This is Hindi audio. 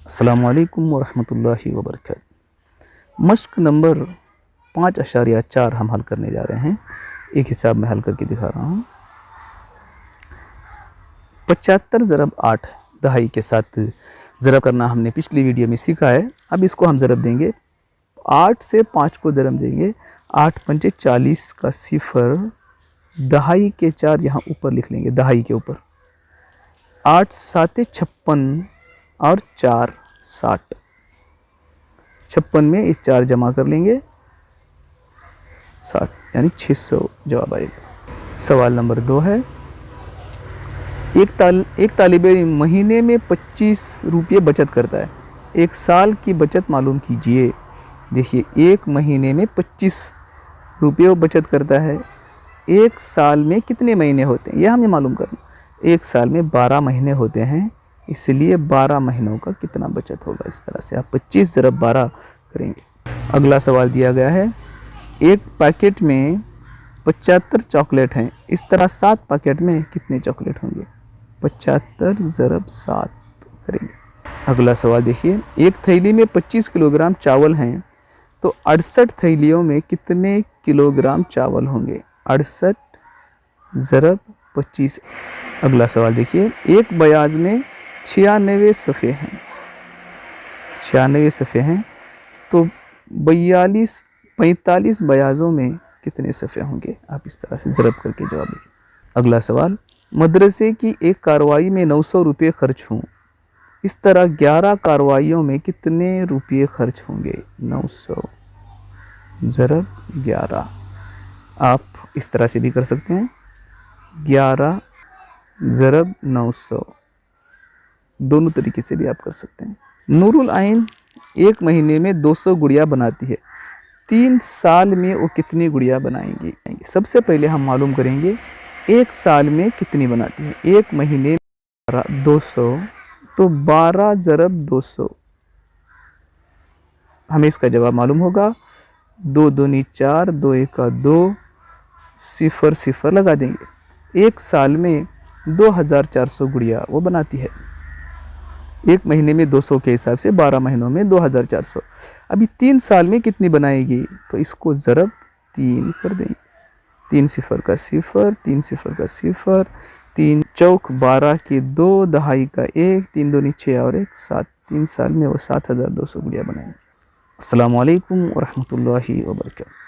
अस्सलामुअलैकुम वरहमतुल्लाहि वबरकातुहू। मश्क नंबर 5.4 हम हल करने जा रहे हैं। एक हिसाब में हल करके दिखा रहा हूँ। 75 ज़रब 8 दहाई के साथ ज़रब करना हमने पिछली वीडियो में सीखा है। अब इसको हम ज़रब देंगे, 8 से 5 को ज़रब देंगे। 8 पंचे 40 का 0, दहाई के 4 यहाँ ऊपर लिख लेंगे, दहाई के ऊपर। 8 साते 56 और 4 60। 56 में इस 4 जमा कर लेंगे, 60 यानी 600 जवाब आएगा। सवाल नंबर 2 है, एक तालिब इल्म महीने में 25 रुपये बचत करता है। एक साल की बचत मालूम कीजिए। देखिए, एक महीने में 25 रुपये बचत करता है। एक साल में कितने महीने होते हैं यह हमें मालूम करना। एक साल में 12 महीने होते हैं, इसलिए 12 महीनों का कितना बचत होगा। इस तरह से आप 25 ज़रब 12 करेंगे। अगला सवाल दिया गया है, एक पैकेट में 75 चॉकलेट हैं। इस तरह 7 पैकेट में कितने चॉकलेट होंगे। 75 ज़रब 7 करेंगे। अगला सवाल देखिए, एक थैली में 25 किलोग्राम चावल हैं, तो 68 थैलियों में कितने किलोग्राम चावल होंगे। 68 ज़रब 25। अगला सवाल देखिए, एक बयाज में 96 सफ़े हैं। 96 सफ़े हैं, तो 45 बयाज़ों में कितने सफ़े होंगे। आप इस तरह से ज़रब करके जवाब लिखिए। अगला सवाल, मदरसे की एक कार्रवाई में 900 रुपये खर्च हों। इस तरह 11 कार्रवाइयों में कितने रुपये खर्च होंगे। 900 ज़रब 11। आप इस तरह से भी कर सकते हैं, 11 ज़रब 900। दोनों तरीके से भी आप कर सकते हैं। नूरुल आइन एक महीने में 200 गुड़िया बनाती है। 3 साल में वो कितनी गुड़िया बनाएंगी। सबसे पहले हम मालूम करेंगे एक साल में कितनी बनाती है। एक महीने में 200, तो 12 ज़रब 200। हमें इसका जवाब मालूम होगा। 2 दूनी 4, 2 एका 2, 0 0 लगा देंगे। एक साल में 2400 गुड़िया वो बनाती है। एक महीने में 200 के हिसाब से 12 महीनों में 2400। अभी 3 साल में कितनी बनाएगी, तो इसको ज़रब 3 कर देंगे। 3 0 का 0, 3 0 का 0, 3 चौक 12 के 2, दहाई का 1, 3 दूनी 6 और 1 7। 3 साल में वो 7200 गुड़िया बनाएंगे। अस्सलामु अलैकुम वरहमतुल्लाहि वबरकातुहू।